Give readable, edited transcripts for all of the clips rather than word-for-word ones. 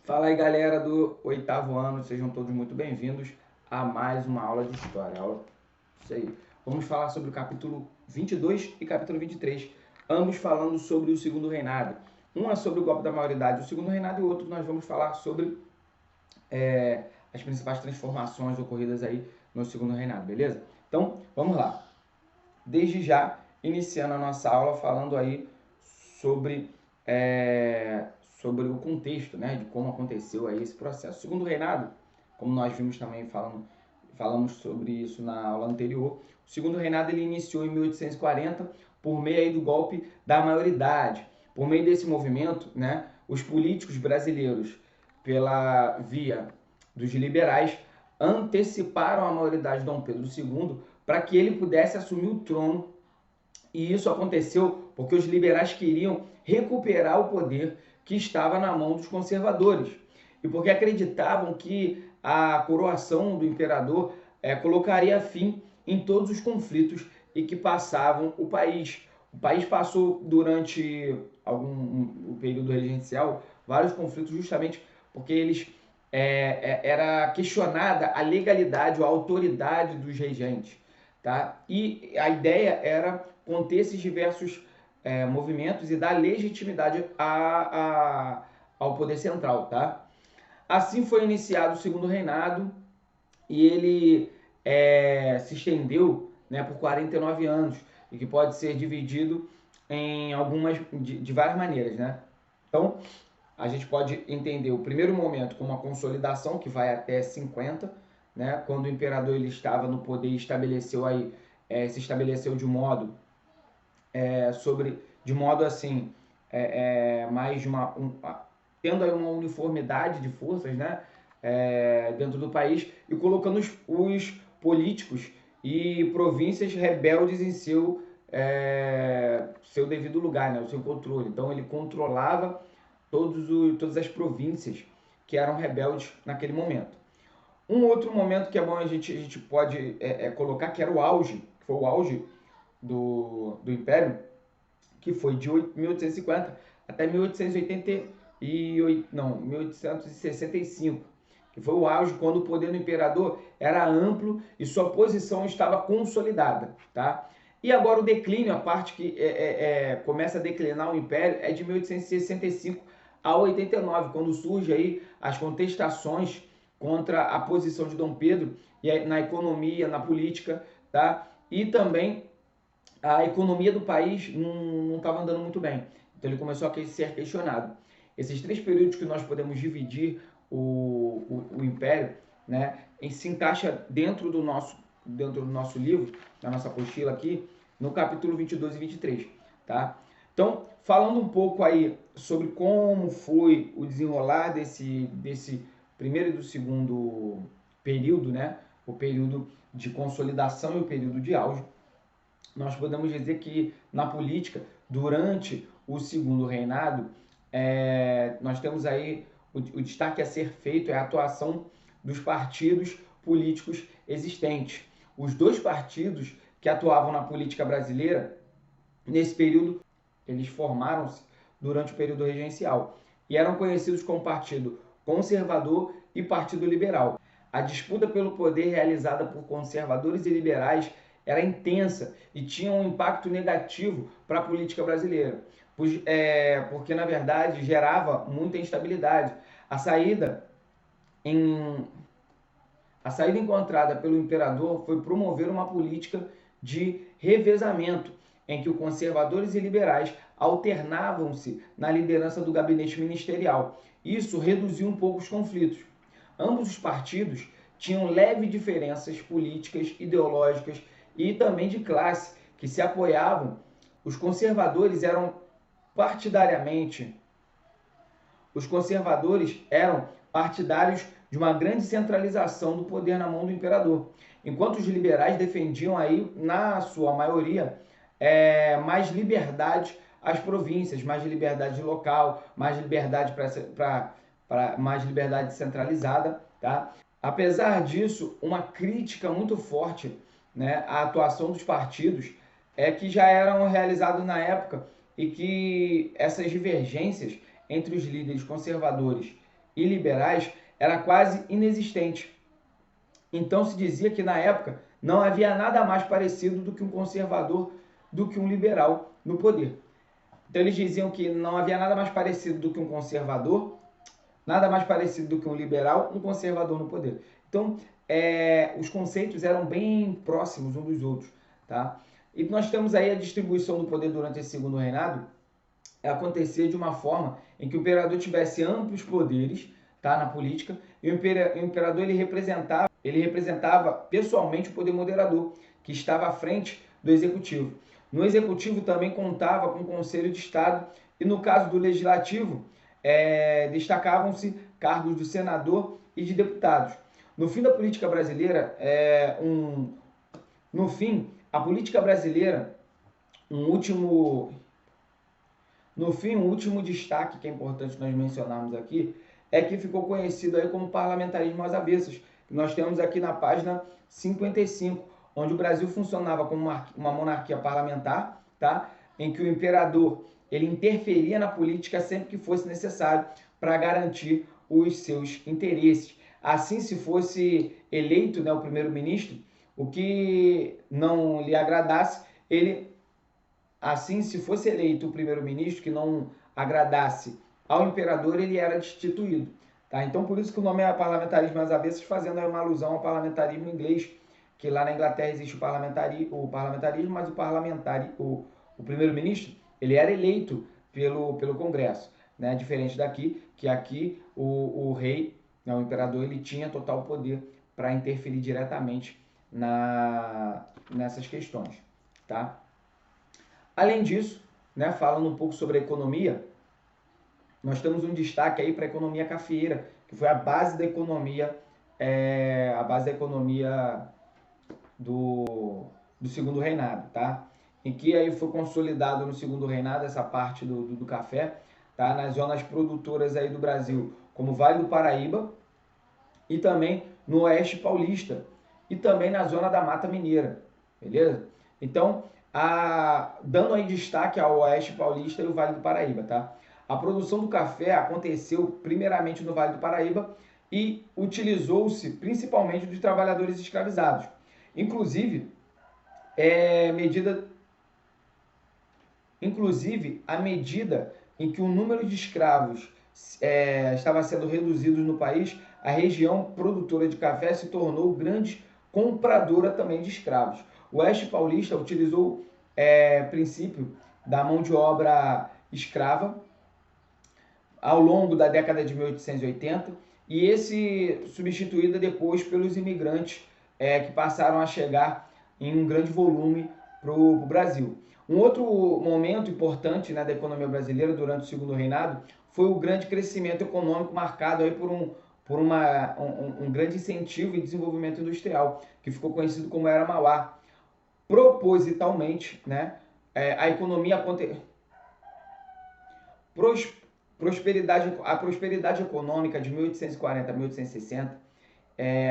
Fala aí, galera do oitavo ano, sejam todos muito bem-vindos a mais uma aula de história. Isso aí. Vamos falar sobre o capítulo 22 e capítulo 23, ambos falando sobre o segundo reinado. Um é sobre o golpe da maioridade, o segundo reinado, e o outro nós vamos falar sobre as principais transformações ocorridas aí no segundo reinado, beleza? Então, vamos lá. Desde já, iniciando a nossa aula falando aí sobre, sobre o contexto, né, de como aconteceu aí esse processo. O segundo reinado, como nós vimos também falamos sobre isso na aula anterior, o segundo reinado ele iniciou em 1840 por meio aí do golpe da maioridade. Por meio desse movimento, né, os políticos brasileiros, pela via dos liberais, anteciparam a maioridade de Dom Pedro II para que ele pudesse assumir o trono. E isso aconteceu porque os liberais queriam recuperar o poder que estava na mão dos conservadores. E porque acreditavam que a coroação do imperador colocaria fim em todos os conflitos e que passavam o país. O país passou durante o período regencial vários conflitos justamente porque era questionada a legalidade ou a autoridade dos regentes. Tá? E a ideia era conter esses diversos movimentos e dar legitimidade ao poder central. Tá? Assim foi iniciado o segundo reinado e ele se estendeu, né, por 49 anos e que pode ser dividido em de várias maneiras. Né? Então, a gente pode entender o primeiro momento como uma consolidação que vai até 50, né, quando o imperador ele estava no poder e se estabeleceu de modo de modo assim mais de tendo aí uma uniformidade de forças, né, dentro do país e colocando os políticos e províncias rebeldes em seu devido lugar, né, o seu controle. Então ele controlava todas as províncias que eram rebeldes naquele momento. Um outro momento que é bom a gente pode colocar, que era o auge, que foi o auge do Império, que foi de 1850 até 1865, que foi o auge quando o poder do imperador era amplo e sua posição estava consolidada. Tá? E agora o declínio, a parte que começa a declinar o Império, é de 1865 a 89, quando surge aí as contestações contra a posição de Dom Pedro na economia, na política, tá? E também a economia do país não estava andando muito bem. Então ele começou a ser questionado. Esses três períodos que nós podemos dividir o Império, né, se encaixa dentro do nosso livro, da nossa apostila aqui, no capítulo 22 e 23. Tá? Então, falando um pouco aí sobre como foi o desenrolar desse primeiro e do segundo período, né, o período de consolidação e o período de auge, nós podemos dizer que na política, durante o segundo reinado, nós temos aí o destaque a ser feito é a atuação dos partidos políticos existentes. Os dois partidos que atuavam na política brasileira, nesse período, eles formaram-se durante o período regencial e eram conhecidos como Partido Conservador e Partido Liberal. A disputa pelo poder realizada por conservadores e liberais era intensa e tinha um impacto negativo para a política brasileira, porque, na verdade, gerava muita instabilidade. A saída, em, a saída encontrada pelo imperador foi promover uma política de revezamento, em que os conservadores e liberais alternavam-se na liderança do gabinete ministerial. Isso reduziu um pouco os conflitos. Ambos os partidos tinham leves diferenças políticas, ideológicas e também de classe, que se apoiavam. Os conservadores eram partidariamente os conservadores eram partidários de uma grande centralização do poder na mão do imperador, enquanto os liberais defendiam aí, na sua maioria, mais liberdade às províncias, mais liberdade local, mais liberdade mais liberdade centralizada, tá? Apesar disso, uma crítica muito forte, né, à atuação dos partidos que já eram realizados na época e que essas divergências entre os líderes conservadores e liberais era quase inexistente. Então se dizia que na época não havia nada mais parecido do que um conservador, do que um liberal no poder. Então eles diziam que não havia nada mais parecido do que um conservador, nada mais parecido do que um liberal, um conservador no poder. Então os conceitos eram bem próximos uns dos outros, tá? E nós temos aí a distribuição do poder durante esse segundo reinado acontecer de uma forma em que o imperador tivesse amplos poderes, tá, na política, e o imperador ele representava pessoalmente o poder moderador, que estava à frente do executivo. No executivo também contava com o Conselho de Estado e no caso do legislativo destacavam-se cargos do senador e de deputados. No fim da política brasileira, a política brasileira, um último destaque que é importante nós mencionarmos aqui é que ficou conhecido aí como parlamentarismo às avessas, que nós temos aqui na página 55, onde o Brasil funcionava como uma monarquia parlamentar, tá? Em que o imperador ele interferia na política sempre que fosse necessário para garantir os seus interesses. Assim, se fosse eleito, né, o primeiro-ministro, o que não lhe agradasse, se fosse eleito o primeiro-ministro que não agradasse ao imperador, ele era destituído. Tá? Então, por isso que o nome é parlamentarismo às avessas, fazendo uma alusão ao parlamentarismo inglês, que lá na Inglaterra existe o parlamentarismo, mas o primeiro-ministro ele era eleito pelo Congresso, né? Diferente daqui, que aqui o rei, né, o imperador, ele tinha total poder para interferir diretamente nessas questões. Tá? Além disso, né, falando um pouco sobre a economia, nós temos um destaque aí para a economia cafeeira, que foi a base da economia, do segundo reinado, tá? Em que aí foi consolidado no segundo reinado essa parte do café, tá? Nas zonas produtoras aí do Brasil, como Vale do Paraíba e também no Oeste Paulista e também na zona da Mata Mineira, beleza? Então, dando aí destaque ao Oeste Paulista e o Vale do Paraíba, tá? A produção do café aconteceu primeiramente no Vale do Paraíba e utilizou-se principalmente dos trabalhadores escravizados. Inclusive, à medida em que o número de escravos estava sendo reduzido no país, a região produtora de café se tornou grande compradora também de escravos. O Oeste Paulista utilizou princípio da mão de obra escrava ao longo da década de 1880 e esse substituída depois pelos imigrantes que passaram a chegar em um grande volume para o Brasil. Um outro momento importante, né, da economia brasileira durante o segundo reinado foi o grande crescimento econômico marcado aí por um grande incentivo e desenvolvimento industrial, que ficou conhecido como Era Mauá. Propositalmente, né, a prosperidade econômica de 1840 a 1860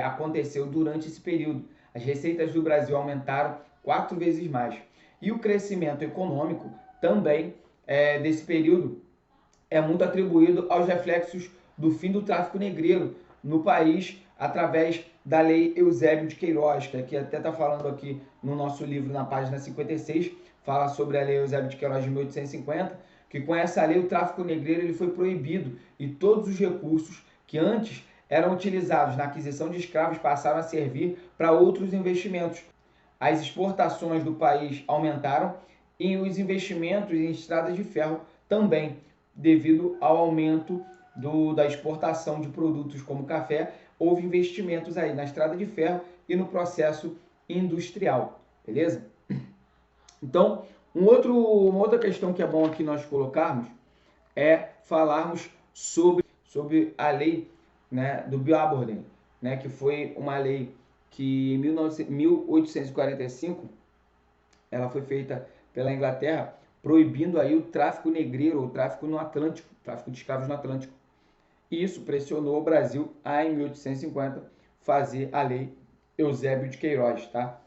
aconteceu durante esse período. As receitas do Brasil aumentaram 4 vezes mais. E o crescimento econômico também desse período é muito atribuído aos reflexos do fim do tráfico negreiro no país através da Lei Eusébio de Queiroz, que aqui até está falando aqui no nosso livro, na página 56, fala sobre a Lei Eusébio de Queiroz de 1850, que com essa lei o tráfico negreiro ele foi proibido e todos os recursos que antes eram utilizados na aquisição de escravos passaram a servir para outros investimentos. As exportações do país aumentaram e os investimentos em estradas de ferro também, devido ao aumento da exportação de produtos como café, houve investimentos aí na estrada de ferro e no processo industrial, beleza? Então, uma outra questão que é bom aqui nós colocarmos é falarmos sobre a lei, né, do Bioabordem, né, que foi uma lei que em 1845 ela foi feita pela Inglaterra, proibindo aí o tráfico negreiro, o tráfico no Atlântico, tráfico de escravos no Atlântico. E isso pressionou o Brasil a, em 1850, fazer a Lei Eusébio de Queiroz, tá?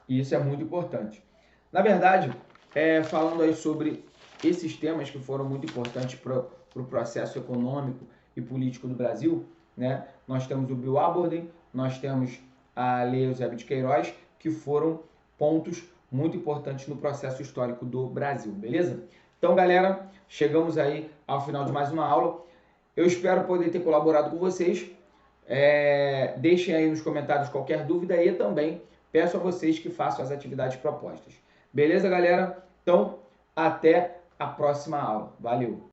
E isso é muito importante. Na verdade, falando aí sobre esses temas que foram muito importantes para o processo econômico e político do Brasil, né? Nós temos o Bill Aberdeen, nós temos a Lei Eusébio de Queiroz, que foram pontos muito importantes no processo histórico do Brasil, beleza? Então, galera, chegamos aí ao final de mais uma aula. Eu espero poder ter colaborado com vocês. Deixem aí nos comentários qualquer dúvida e também peço a vocês que façam as atividades propostas. Beleza, galera? Então, até a próxima aula. Valeu!